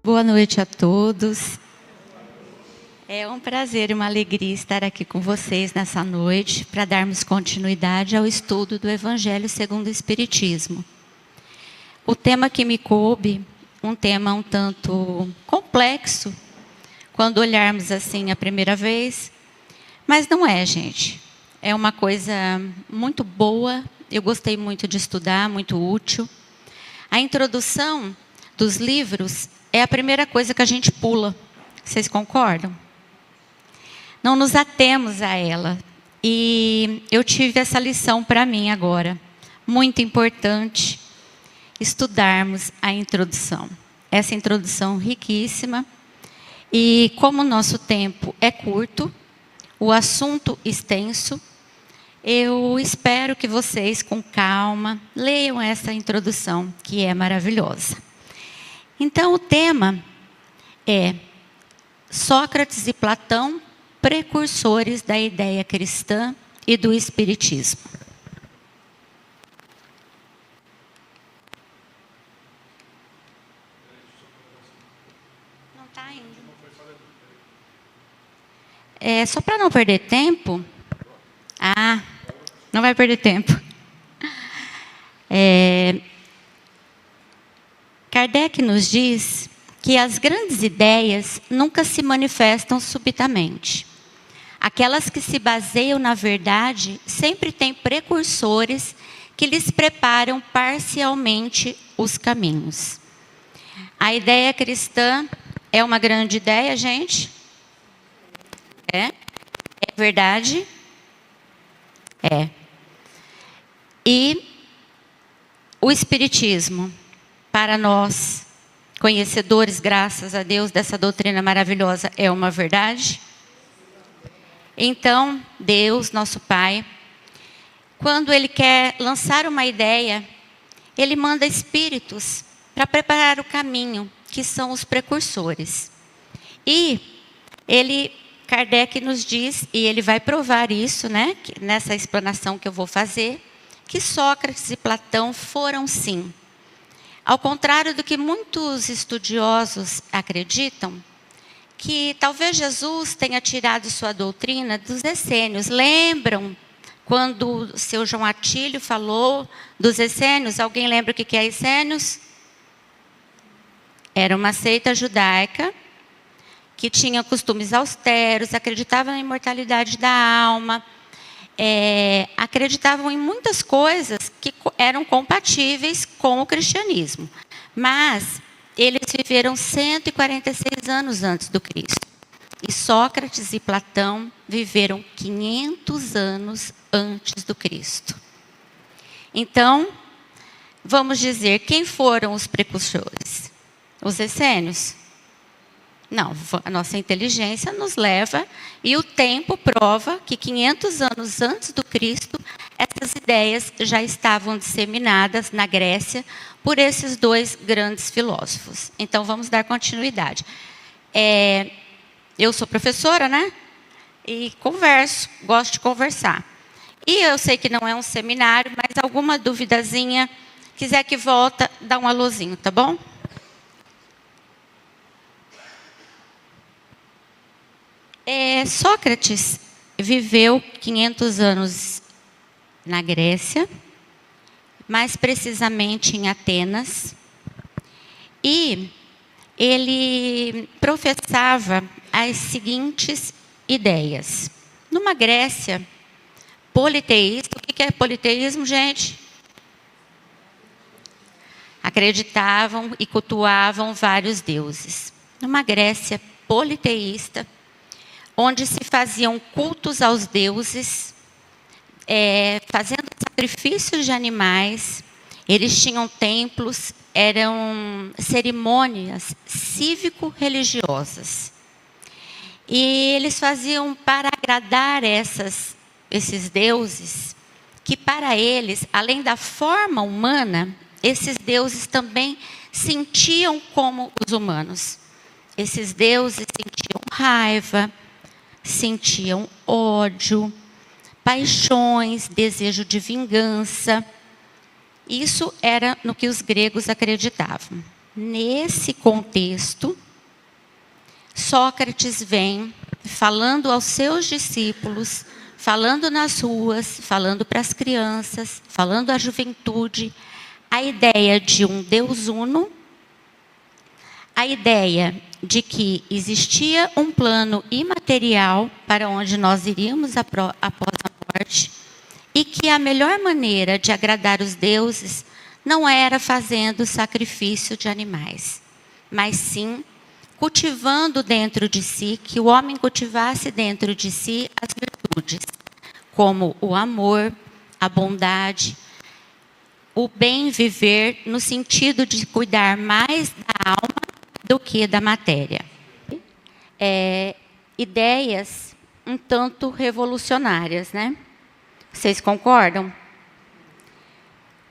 Boa noite a todos. É um prazer e uma alegria estar aqui com vocês nessa noite para darmos continuidade ao estudo do Evangelho segundo o Espiritismo. O tema que me coube, um tema um tanto complexo, quando olharmos assim a primeira vez, mas não é, gente. É uma coisa muito boa, eu gostei muito de estudar, muito útil. A introdução dos livros é a primeira coisa que a gente pula. Vocês concordam? Não nos atemos a ela. E eu tive essa lição para mim agora. Muito importante estudarmos a introdução. Essa introdução riquíssima. E como o nosso tempo é curto, o assunto extenso, eu espero que vocês, com calma, leiam essa introdução, que é maravilhosa. Então, o tema é Sócrates e Platão, precursores da ideia cristã e do espiritismo. Não está indo. Só para não perder tempo. Não vai perder tempo. Kardec nos diz que as grandes ideias nunca se manifestam subitamente. Aquelas que se baseiam na verdade sempre têm precursores que lhes preparam parcialmente os caminhos. A ideia cristã é uma grande ideia, gente? É verdade? E o espiritismo, para nós, conhecedores, graças a Deus, dessa doutrina maravilhosa, é uma verdade? Então, Deus, nosso Pai, quando Ele quer lançar uma ideia, Ele manda espíritos para preparar o caminho, que são os precursores. E Kardec nos diz, e ele vai provar isso, né, nessa explanação que eu vou fazer, que Sócrates e Platão foram sim. Ao contrário do que muitos estudiosos acreditam, que talvez Jesus tenha tirado sua doutrina dos essênios. Lembram quando o seu João Atílio falou dos essênios? Alguém lembra o que é essênios? Era uma seita judaica que tinha costumes austeros, acreditava na imortalidade da alma, acreditavam em muitas coisas que eram compatíveis com o cristianismo. Mas eles viveram 146 anos antes do Cristo. E Sócrates e Platão viveram 500 anos antes do Cristo. Então, vamos dizer, quem foram os precursores? Os essênios? Não, a nossa inteligência nos leva, e o tempo prova que 500 anos antes do Cristo, essas ideias já estavam disseminadas na Grécia por esses dois grandes filósofos. Então, vamos dar continuidade. Eu sou professora, né? E converso, gosto de conversar. E eu sei que não é um seminário, mas alguma duvidazinha, quiser que volta, dá um alôzinho, tá bom? Sócrates viveu 500 anos na Grécia, mais precisamente em Atenas, e ele professava as seguintes ideias. Numa Grécia politeísta, o que é politeísmo, gente? Acreditavam e cultuavam vários deuses. Numa Grécia politeísta, onde se faziam cultos aos deuses, fazendo sacrifícios de animais, eles tinham templos, eram cerimônias cívico-religiosas. E eles faziam para agradar esses deuses, que para eles, além da forma humana, esses deuses também sentiam como os humanos. Esses deuses sentiam raiva, sentiam ódio, paixões, desejo de vingança. Isso era no que os gregos acreditavam. Nesse contexto, Sócrates vem falando aos seus discípulos, falando nas ruas, falando para as crianças, falando à juventude, a ideia de um Deus uno, a ideia de que existia um plano imaterial para onde nós iríamos após a morte, e que a melhor maneira de agradar os deuses não era fazendo sacrifício de animais, mas sim cultivando dentro de si, que o homem cultivasse dentro de si as virtudes, como o amor, a bondade, o bem viver, no sentido de cuidar mais da alma do que da matéria. Ideias um tanto revolucionárias, né? Vocês concordam?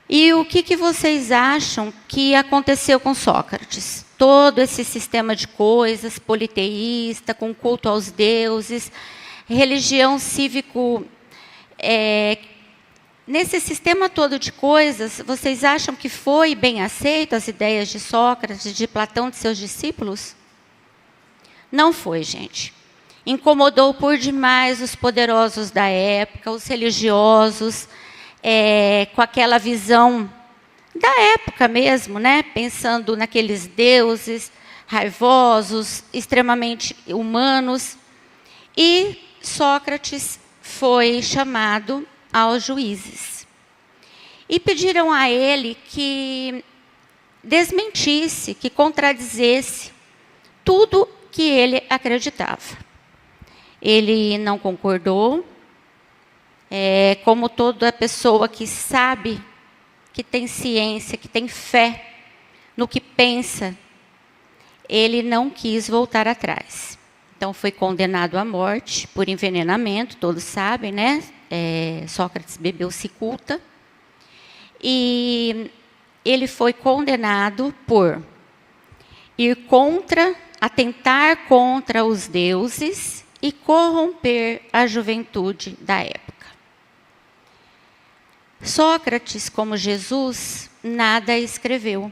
E o que vocês acham que aconteceu com Sócrates? Todo esse sistema de coisas, politeísta, com culto aos deuses, religião cívico... nesse sistema todo de coisas, vocês acham que foi bem aceito as ideias de Sócrates, de Platão, de seus discípulos? Não foi, gente. Incomodou por demais os poderosos da época, os religiosos, com aquela visão da época mesmo, né? Pensando naqueles deuses raivosos, extremamente humanos. E Sócrates foi chamado aos juízes. E pediram a ele que desmentisse, que contradizesse tudo que ele acreditava. Ele não concordou. Como toda pessoa que sabe, que tem ciência, que tem fé no que pensa, ele não quis voltar atrás. Então, foi condenado à morte por envenenamento, todos sabem, né? Sócrates bebeu cicuta. E ele foi condenado por atentar contra os deuses e corromper a juventude da época. Sócrates, como Jesus, nada escreveu.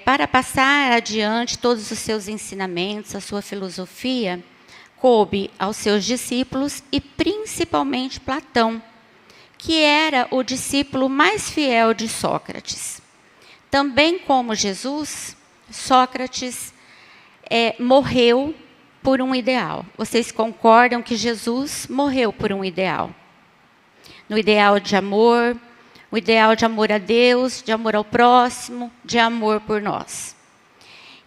Para passar adiante todos os seus ensinamentos, a sua filosofia, coube aos seus discípulos e principalmente Platão, que era o discípulo mais fiel de Sócrates. Também como Jesus, Sócrates morreu por um ideal. Vocês concordam que Jesus morreu por um ideal? No ideal de amor, o ideal de amor a Deus, de amor ao próximo, de amor por nós.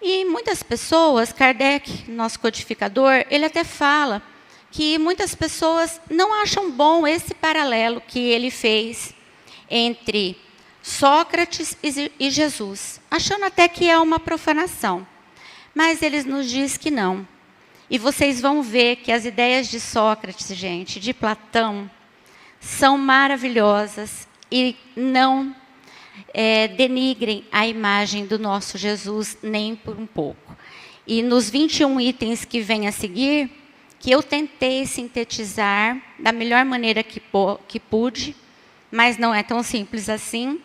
E muitas pessoas, Kardec, nosso codificador, ele até fala que muitas pessoas não acham bom esse paralelo que ele fez entre Sócrates e Jesus, achando até que é uma profanação. Mas ele nos diz que não. E vocês vão ver que as ideias de Sócrates, gente, de Platão, são maravilhosas e não denigrem a imagem do nosso Jesus nem por um pouco. E nos 21 itens que vêm a seguir, que eu tentei sintetizar da melhor maneira que pude, mas não é tão simples assim,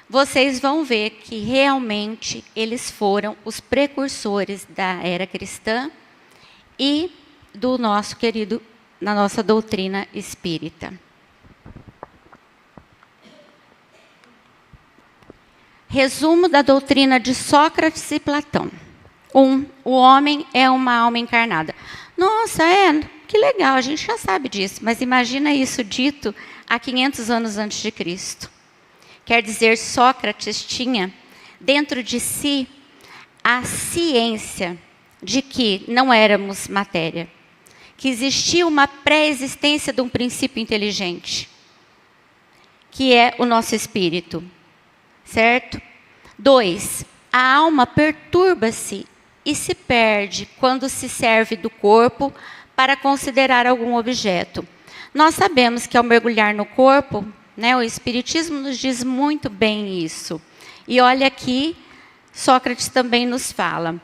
vocês vão ver que realmente eles foram os precursores da era cristã e do nosso querido, da nossa doutrina espírita. Resumo da doutrina de Sócrates e Platão. 1. O homem é uma alma encarnada. Nossa, que legal, a gente já sabe disso, mas imagina isso dito há 500 anos antes de Cristo. Quer dizer, Sócrates tinha dentro de si a ciência de que não éramos matéria, que existia uma pré-existência de um princípio inteligente, que é o nosso espírito, certo? 2. A alma perturba-se e se perde quando se serve do corpo para considerar algum objeto. Nós sabemos que ao mergulhar no corpo, né, o Espiritismo nos diz muito bem isso. E olha aqui, Sócrates também nos fala.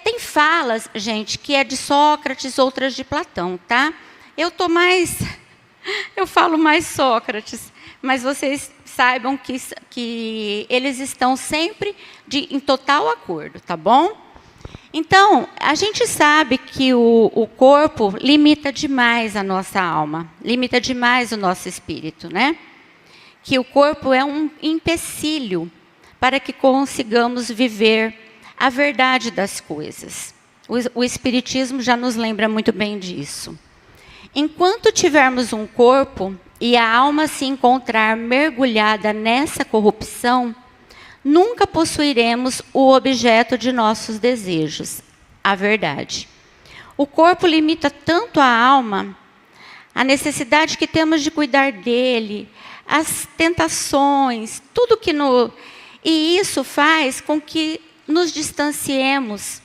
Tem falas, gente, que é de Sócrates, outras de Platão, tá? Eu estou mais Eu falo mais Sócrates, mas vocês saibam que eles estão sempre em total acordo, tá bom? Então, a gente sabe que o corpo limita demais a nossa alma, limita demais o nosso espírito, né? Que o corpo é um empecilho para que consigamos viver a verdade das coisas. O Espiritismo já nos lembra muito bem disso. Enquanto tivermos um corpo e a alma se encontrar mergulhada nessa corrupção, nunca possuiremos o objeto de nossos desejos, a verdade. O corpo limita tanto a alma, a necessidade que temos de cuidar dele, as tentações, tudo que E isso faz com que nos distanciemos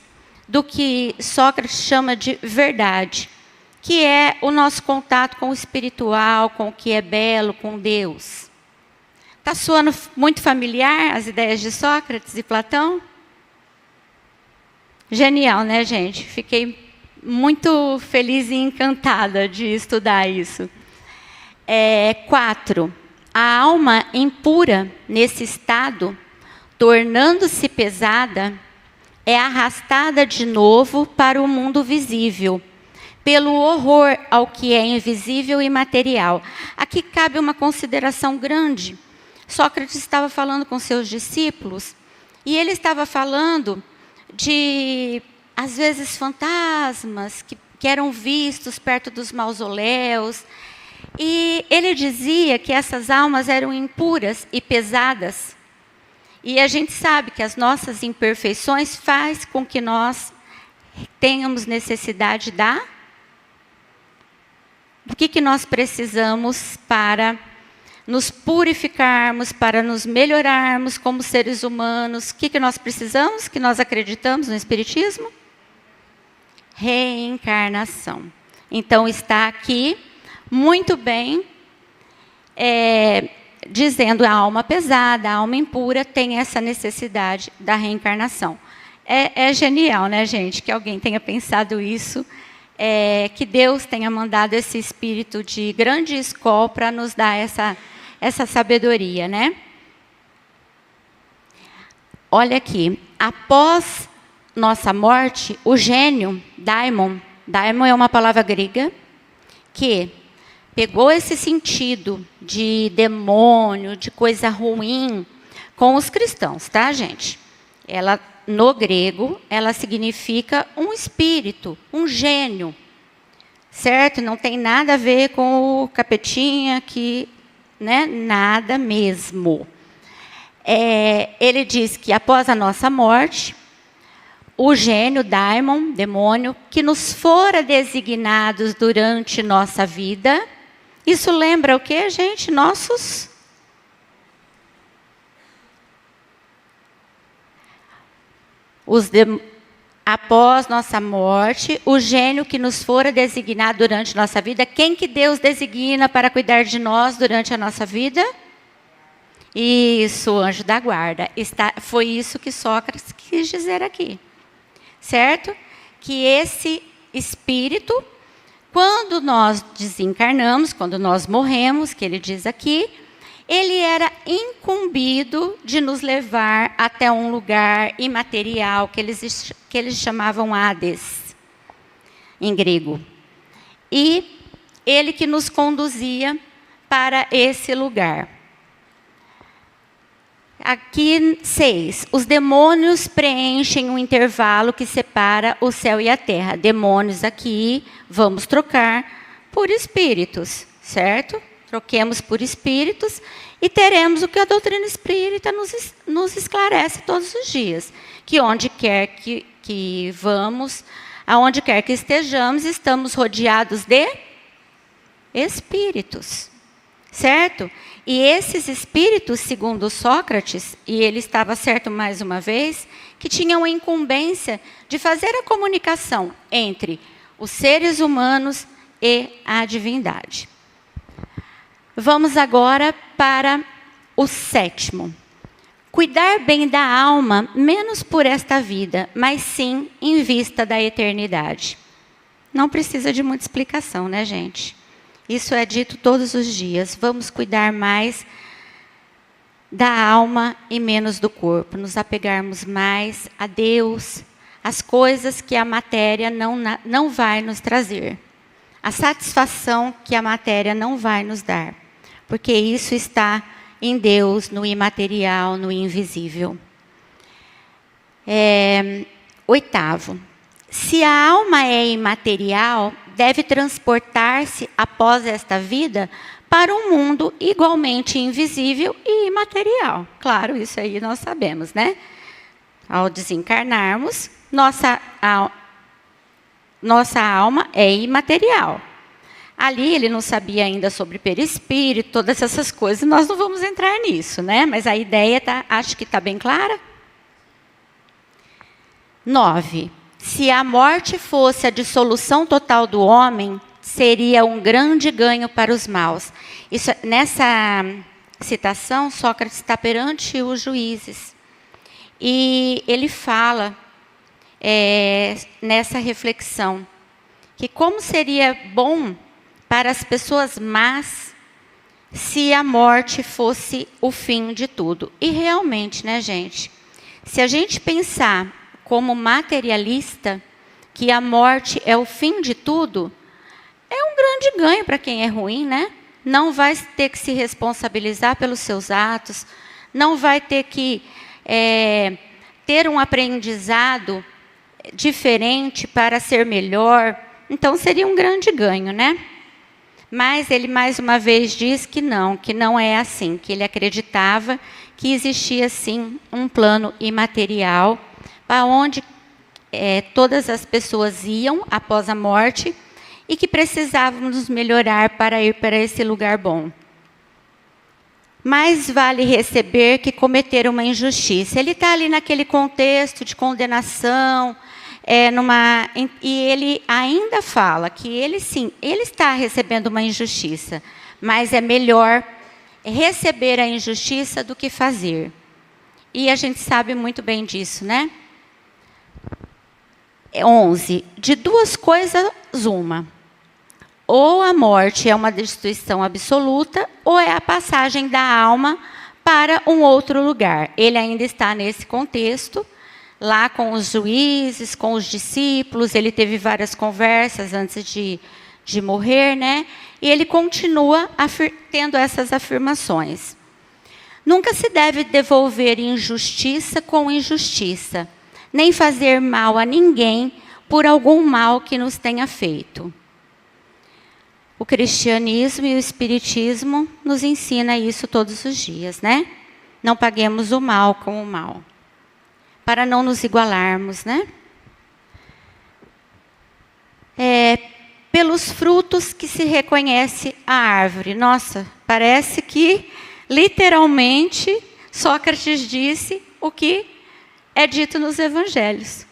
do que Sócrates chama de verdade, que é o nosso contato com o espiritual, com o que é belo, com Deus. Está soando muito familiar as ideias de Sócrates e Platão? Genial, né, gente? Fiquei muito feliz e encantada de estudar isso. 4. A alma impura, nesse estado, tornando-se pesada, é arrastada de novo para o mundo visível, pelo horror ao que é invisível e material. Aqui cabe uma consideração grande. Sócrates estava falando com seus discípulos, e ele estava falando de, às vezes, fantasmas que eram vistos perto dos mausoléus. E ele dizia que essas almas eram impuras e pesadas. E a gente sabe que as nossas imperfeições faz com que nós tenhamos necessidade do que nós precisamos para nos purificarmos, para nos melhorarmos como seres humanos. O que nós precisamos? Que nós acreditamos no Espiritismo? Reencarnação. Então está aqui muito bem dizendo a alma pesada, a alma impura tem essa necessidade da reencarnação. É genial, né, gente, que alguém tenha pensado isso, que Deus tenha mandado esse espírito de grande escola para nos dar essa sabedoria, né? Olha aqui, após nossa morte, o gênio, daimon é uma palavra grega, que pegou esse sentido de demônio, de coisa ruim, com os cristãos, tá, gente? Ela, no grego, ela significa um espírito, um gênio, certo? Não tem nada a ver com o capetinha aqui, né? Nada mesmo. Ele diz que após a nossa morte, o gênio, daimon, demônio, que nos fora designados durante nossa vida. Isso lembra o que, gente? Após nossa morte, o gênio que nos fora designado durante nossa vida. Quem que Deus designa para cuidar de nós durante a nossa vida? Isso, o anjo da guarda. Foi isso que Sócrates quis dizer aqui. Certo? Que esse espírito, quando nós desencarnamos, quando nós morremos, que ele diz aqui, ele era incumbido de nos levar até um lugar imaterial, que eles chamavam Hades, em grego. E ele que nos conduzia para esse lugar. Aqui, 6. Os demônios preenchem um intervalo que separa o céu e a terra. Demônios aqui, vamos trocar por espíritos, certo? Troquemos por espíritos e teremos o que a doutrina espírita nos esclarece todos os dias. Que onde quer que vamos, aonde quer que estejamos, estamos rodeados de espíritos, certo? E esses espíritos, segundo Sócrates, e ele estava certo mais uma vez, que tinham a incumbência de fazer a comunicação entre os seres humanos e a divindade. Vamos agora para o 7º. Cuidar bem da alma, menos por esta vida, mas sim em vista da eternidade. Não precisa de muita explicação, né, gente? Isso é dito todos os dias. Vamos cuidar mais da alma e menos do corpo. Nos apegarmos mais a Deus, as coisas que a matéria não vai nos trazer. A satisfação que a matéria não vai nos dar. Porque isso está em Deus, no imaterial, no invisível. Oitavo. Se a alma é imaterial, deve transportar-se após esta vida para um mundo igualmente invisível e imaterial. Claro, isso aí nós sabemos, né? Ao desencarnarmos, nossa alma é imaterial. Ali ele não sabia ainda sobre perispírito, todas essas coisas, nós não vamos entrar nisso, né? Mas a ideia acho que está bem clara. 9. Se a morte fosse a dissolução total do homem, seria um grande ganho para os maus. Nessa citação, Sócrates está perante os juízes. E ele fala, nessa reflexão, que como seria bom para as pessoas más se a morte fosse o fim de tudo. E realmente, né, gente? Se a gente pensar como materialista, que a morte é o fim de tudo, é um grande ganho para quem é ruim, né? Não vai ter que se responsabilizar pelos seus atos, não vai ter que ter um aprendizado diferente para ser melhor. Então, seria um grande ganho, né? Mas ele, mais uma vez, diz que não é assim, que ele acreditava que existia, sim, um plano imaterial, para onde todas as pessoas iam após a morte e que precisávamos melhorar para ir para esse lugar bom. Mais vale receber que cometer uma injustiça. Ele está ali naquele contexto de condenação, e ele ainda fala que ele está recebendo uma injustiça, mas é melhor receber a injustiça do que fazer. E a gente sabe muito bem disso, né? 11. De duas coisas, uma. Ou a morte é uma destruição absoluta, ou é a passagem da alma para um outro lugar. Ele ainda está nesse contexto, lá com os juízes, com os discípulos, ele teve várias conversas antes de morrer, né? E ele continua tendo essas afirmações. Nunca se deve devolver injustiça com injustiça, nem fazer mal a ninguém por algum mal que nos tenha feito. O cristianismo e o espiritismo nos ensina isso todos os dias, né? Não paguemos o mal com o mal, para não nos igualarmos, né? Pelos frutos que se reconhece a árvore. Nossa, parece que, literalmente, Sócrates disse o que é dito nos evangelhos.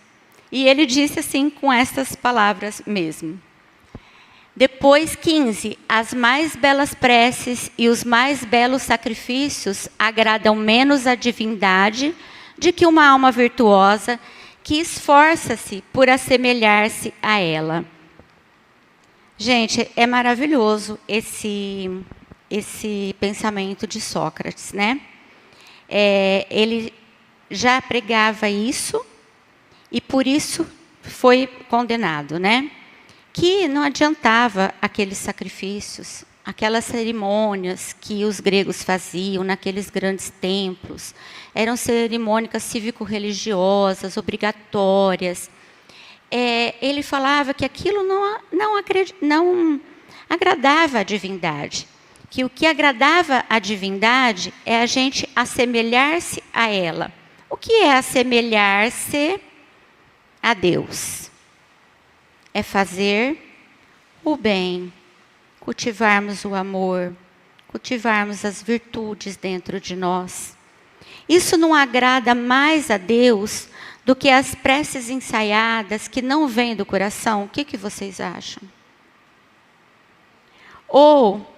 E ele disse assim, com estas palavras mesmo. Depois, 15. As mais belas preces e os mais belos sacrifícios agradam menos a divindade de que uma alma virtuosa que esforça-se por assemelhar-se a ela. Gente, é maravilhoso esse pensamento de Sócrates, né? Ele já pregava isso e por isso foi condenado, né? Que não adiantava aqueles sacrifícios, aquelas cerimônias que os gregos faziam naqueles grandes templos. Eram cerimônias cívico-religiosas, obrigatórias. Ele falava que aquilo não agradava a divindade. Que o que agradava a divindade é a gente assemelhar-se a ela. O que é assemelhar-se a Deus? É fazer o bem, cultivarmos o amor, cultivarmos as virtudes dentro de nós. Isso não agrada mais a Deus do que as preces ensaiadas que não vêm do coração? O que vocês acham? Ou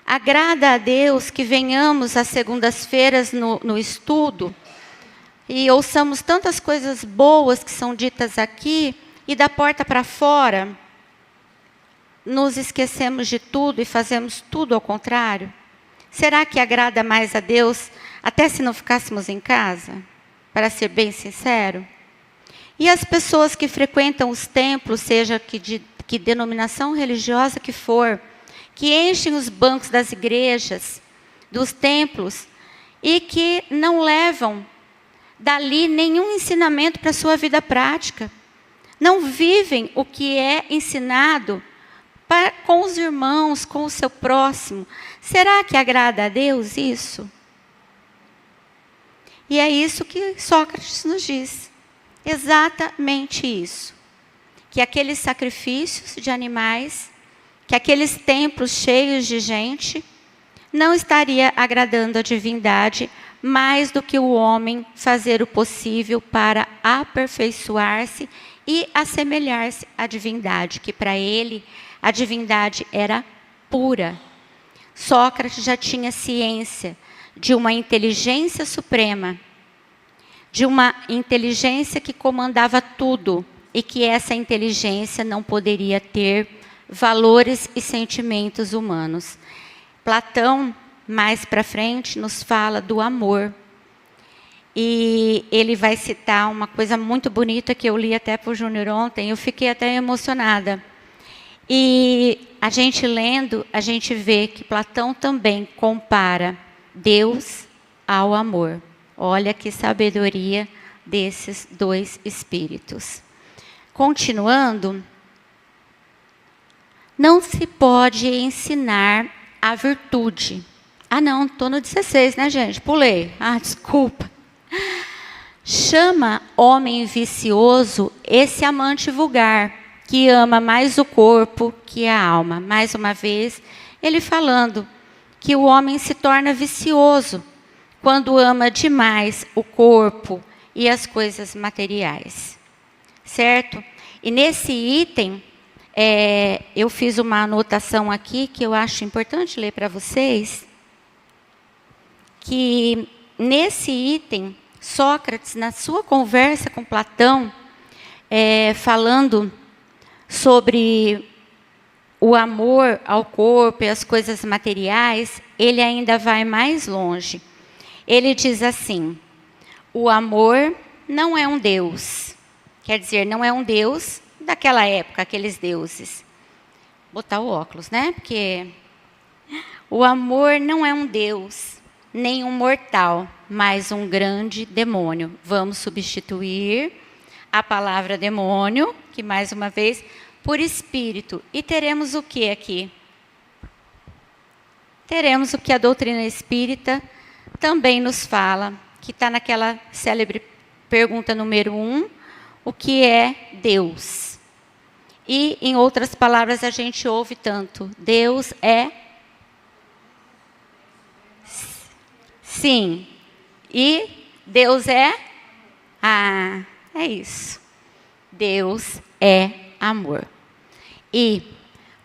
agrada a Deus que venhamos às segundas-feiras no estudo e ouçamos tantas coisas boas que são ditas aqui e da porta para fora nos esquecemos de tudo e fazemos tudo ao contrário? Será que agrada mais a Deus até se não ficássemos em casa? Para ser bem sincero. E as pessoas que frequentam os templos, seja que denominação religiosa que for, que enchem os bancos das igrejas, dos templos, e que não levam dali nenhum ensinamento para a sua vida prática. Não vivem o que é ensinado com os irmãos, com o seu próximo. Será que agrada a Deus isso? E é isso que Sócrates nos diz. Exatamente isso. Que aqueles sacrifícios de animais, que aqueles templos cheios de gente, não estaria agradando a divindade mais do que o homem fazer o possível para aperfeiçoar-se e assemelhar-se à divindade, que para ele a divindade era pura. Sócrates já tinha ciência de uma inteligência suprema, de uma inteligência que comandava tudo, e que essa inteligência não poderia ter valores e sentimentos humanos. Platão, mais para frente, nos fala do amor. E ele vai citar uma coisa muito bonita que eu li até para o Júnior ontem, eu fiquei até emocionada. E a gente lendo, a gente vê que Platão também compara Deus ao amor. Olha que sabedoria desses dois espíritos. Continuando, não se pode ensinar a virtude. Ah, não, estou no 16, né, gente? Pulei. Ah, desculpa. Chama homem vicioso esse amante vulgar, que ama mais o corpo que a alma. Mais uma vez, ele falando que o homem se torna vicioso quando ama demais o corpo e as coisas materiais. Certo? E nesse item, eu fiz uma anotação aqui que eu acho importante ler para vocês, que nesse item, Sócrates, na sua conversa com Platão, falando sobre o amor ao corpo e as coisas materiais, ele ainda vai mais longe. Ele diz assim: o amor não é um Deus. Quer dizer, não é um Deus daquela época, aqueles deuses. Vou botar o óculos, né? Porque o amor não é um Deus, nem um mortal, mas um grande demônio. Vamos substituir a palavra demônio, que mais uma vez, por espírito. E teremos o que aqui? Teremos o que a doutrina espírita também nos fala, que está naquela célebre pergunta número 1, o que é Deus? E, em outras palavras, a gente ouve tanto, Deus é... Sim. E Deus é... Ah, é isso. Deus é amor. E,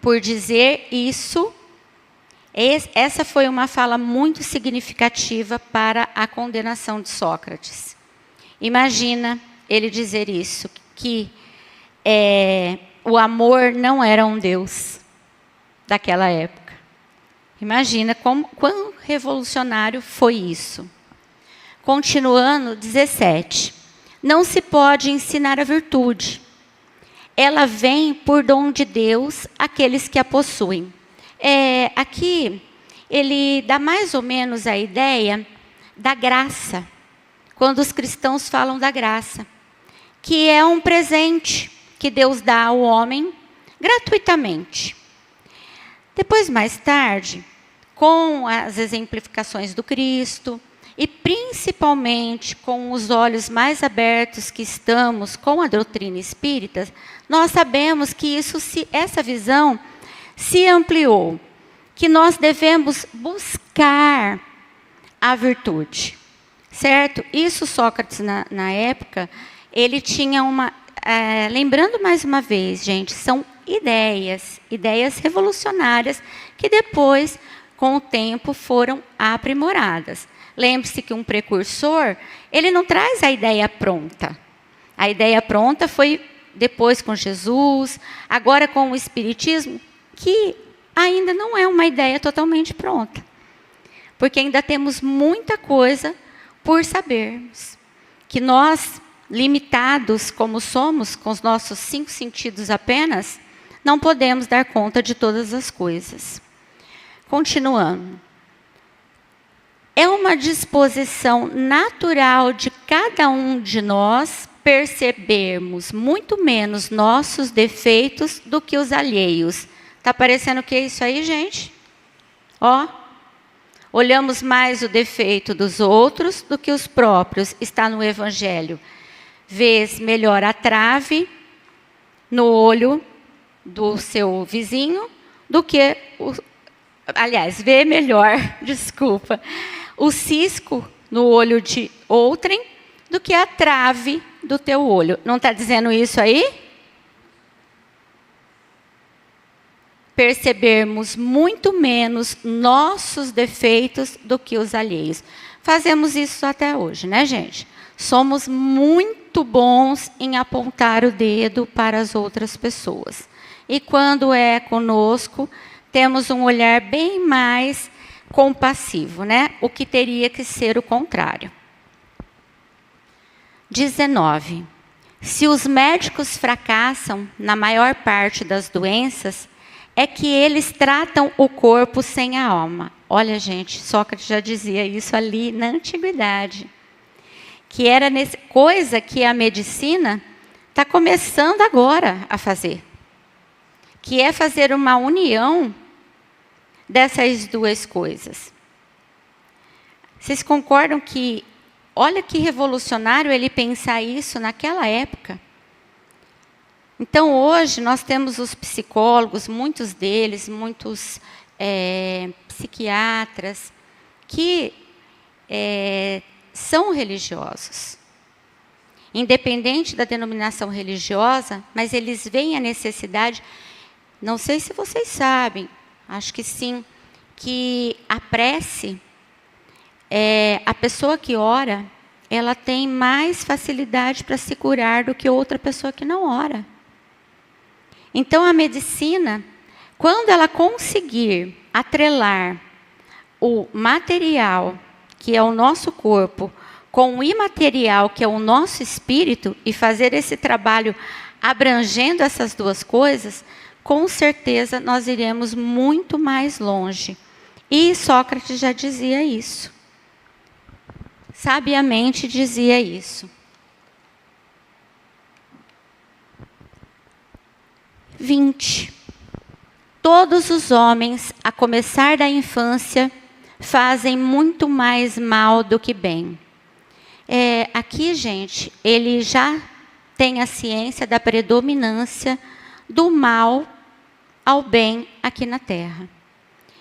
por dizer isso, essa foi uma fala muito significativa para a condenação de Sócrates. Imagina ele dizer isso, que o amor não era um Deus daquela época. Imagina quão revolucionário foi isso. Continuando, 17. Não se pode ensinar a virtude. Ela vem por dom de Deus àqueles que a possuem. Aqui, ele dá mais ou menos a ideia da graça, quando os cristãos falam da graça, que é um presente que Deus dá ao homem gratuitamente. Depois, mais tarde, com as exemplificações do Cristo, e principalmente com os olhos mais abertos que estamos com a doutrina espírita, nós sabemos que essa visão se ampliou, que nós devemos buscar a virtude, certo? Isso Sócrates, na época, ele tinha uma... lembrando mais uma vez, gente, são ideias revolucionárias que depois, com o tempo, foram aprimoradas. Lembre-se que um precursor, ele não traz a ideia pronta. A ideia pronta foi depois com Jesus, agora com o Espiritismo, que ainda não é uma ideia totalmente pronta. Porque ainda temos muita coisa por sabermos. Que nós, limitados como somos, com os nossos 5 sentidos apenas, não podemos dar conta de todas as coisas. Continuando. É uma disposição natural de cada um de nós percebermos muito menos nossos defeitos do que os alheios. Está parecendo o que é isso aí, gente? Ó, olhamos mais o defeito dos outros do que os próprios. Está no Evangelho. Vês melhor a trave no olho do seu vizinho do que vê melhor, desculpa, o cisco no olho de outrem do que a trave do teu olho. Não está dizendo isso aí? Percebermos muito menos nossos defeitos do que os alheios. Fazemos isso até hoje, né, gente? Somos muito bons em apontar o dedo para as outras pessoas. E quando é conosco, temos um olhar bem mais compassivo, né? O que teria que ser o contrário. 19. Se os médicos fracassam na maior parte das doenças, é que eles tratam o corpo sem a alma. Olha, gente, Sócrates já dizia isso ali na antiguidade. Que era coisa que a medicina está começando agora a fazer. Que é fazer uma união dessas duas coisas. Vocês concordam que, olha que revolucionário ele pensar isso naquela época? Então, hoje, nós temos os psicólogos, muitos deles, muitos psiquiatras, que são religiosos. Independente da denominação religiosa, mas eles veem a necessidade, não sei se vocês sabem, acho que sim, que a prece, a pessoa que ora, ela tem mais facilidade para se curar do que outra pessoa que não ora. Então, a medicina, quando ela conseguir atrelar o material, que é o nosso corpo, com o imaterial, que é o nosso espírito, e fazer esse trabalho abrangendo essas duas coisas, com certeza nós iremos muito mais longe. E Sócrates já dizia isso. Sabiamente dizia isso. 20. Todos os homens, a começar da infância, fazem muito mais mal do que bem. Aqui, gente, ele já tem a ciência da predominância do mal ao bem aqui na Terra.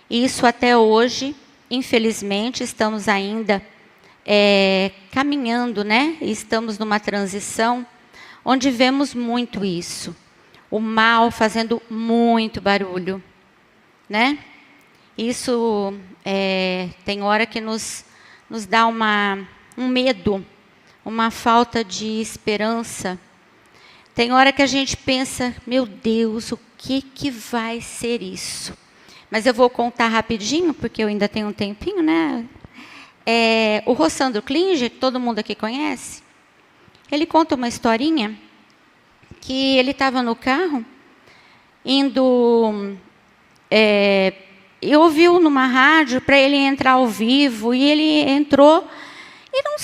Isso até hoje, infelizmente, estamos ainda caminhando, né? Estamos numa transição onde vemos muito isso. O mal fazendo muito barulho, né? Isso tem hora que nos dá um medo, uma falta de esperança. Tem hora que a gente pensa, meu Deus, o que vai ser isso? Mas eu vou contar rapidinho, porque eu ainda tenho um tempinho, né? O Rossandro Klinger, que todo mundo aqui conhece, ele conta uma historinha que ele estava no carro, indo... e ouviu numa rádio para ele entrar ao vivo, e ele entrou e não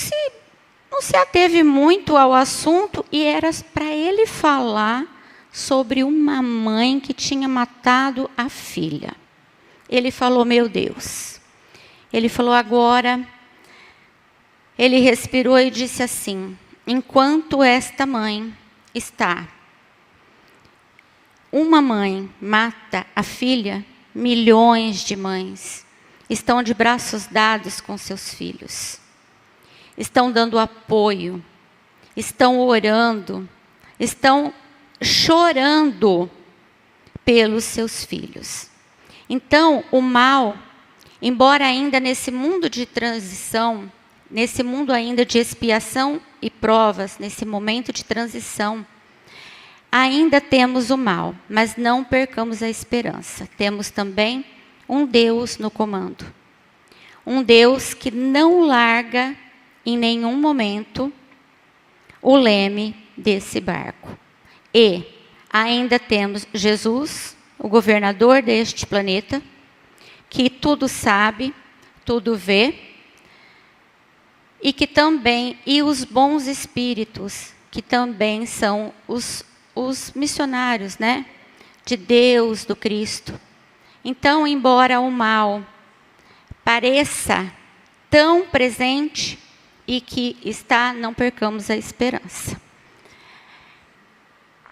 se ateve muito ao assunto, e era para ele falar sobre uma mãe que tinha matado a filha. Ele falou, meu Deus. Ele falou, agora, ele respirou e disse assim, enquanto esta mãe está, uma mãe mata a filha, milhões de mães estão de braços dados com seus filhos. Estão dando apoio, estão orando, estão chorando pelos seus filhos. Então, o mal, embora ainda nesse mundo de transição, nesse mundo ainda de expiação e provas, nesse momento de transição, ainda temos o mal, mas não percamos a esperança. Temos também um Deus no comando. Um Deus que não larga em nenhum momento o leme desse barco. E ainda temos Jesus, o governador deste planeta, que tudo sabe, tudo vê, e que também, e os bons espíritos, que também são os missionários, né? De Deus, do Cristo. Então, embora o mal pareça tão presente e que está, não percamos a esperança.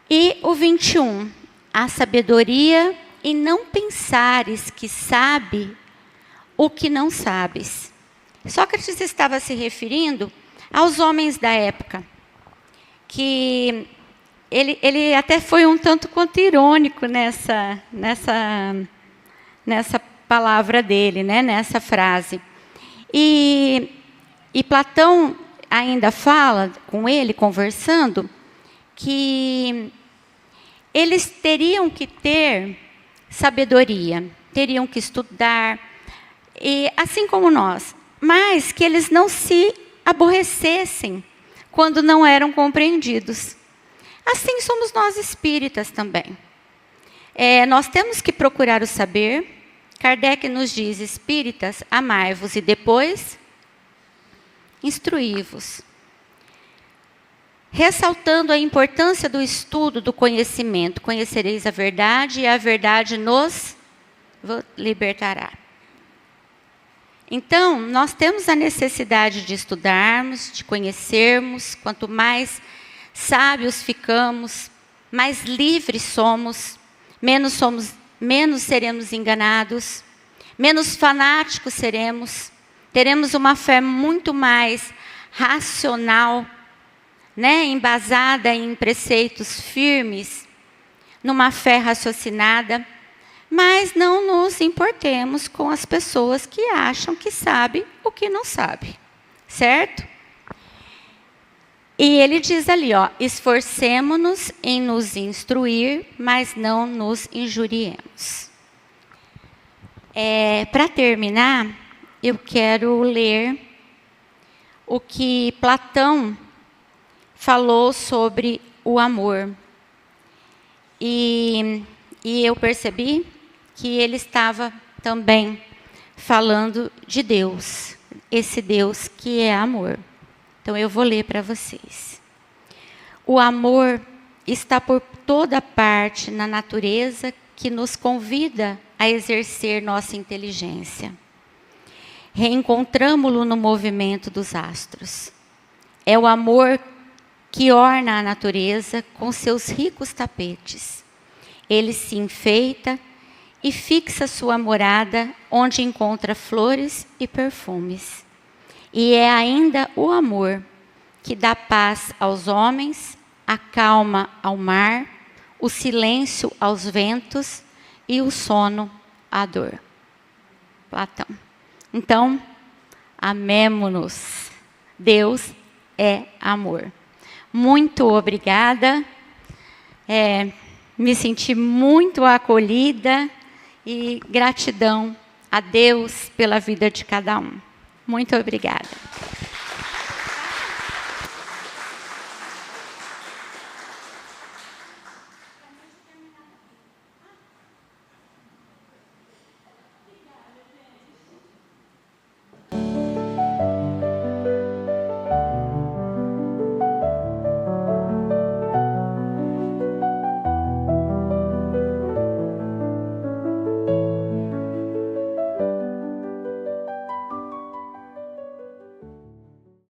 E o 21, a sabedoria e não pensares que sabe o que não sabes. Sócrates estava se referindo aos homens da época, que ele até foi um tanto quanto irônico nessa palavra dele, né, nessa frase. E Platão ainda fala com ele, conversando, que eles teriam que ter sabedoria, teriam que estudar, e assim como nós, mas que eles não se aborrecessem quando não eram compreendidos. Assim somos nós espíritas também. Nós temos que procurar o saber. Kardec nos diz: espíritas, amai-vos e depois instruí-vos. Ressaltando a importância do estudo, do conhecimento. Conhecereis a verdade e a verdade nos libertará. Então, nós temos a necessidade de estudarmos, de conhecermos. Quanto mais sábios ficamos, mais livres somos, menos seremos enganados, menos fanáticos seremos, teremos uma fé muito mais racional, né, embasada em preceitos firmes, numa fé raciocinada, mas não nos importemos com as pessoas que acham que sabem o que não sabem, certo? E ele diz ali, ó, esforcemo-nos em nos instruir, mas não nos injuriemos. Para terminar, eu quero ler o que Platão falou sobre o amor. E eu percebi que ele estava também falando de Deus, esse Deus que é amor. Então, eu vou ler para vocês. O amor está por toda parte na natureza que nos convida a exercer nossa inteligência. Reencontramo-lo no movimento dos astros. É o amor que orna a natureza com seus ricos tapetes. Ele se enfeita e fixa sua morada onde encontra flores e perfumes. E é ainda o amor que dá paz aos homens, a calma ao mar, o silêncio aos ventos e o sono à dor. Platão. Então, amemo-nos. Deus é amor. Muito obrigada. Me senti muito acolhida e gratidão a Deus pela vida de cada um. Muito obrigada.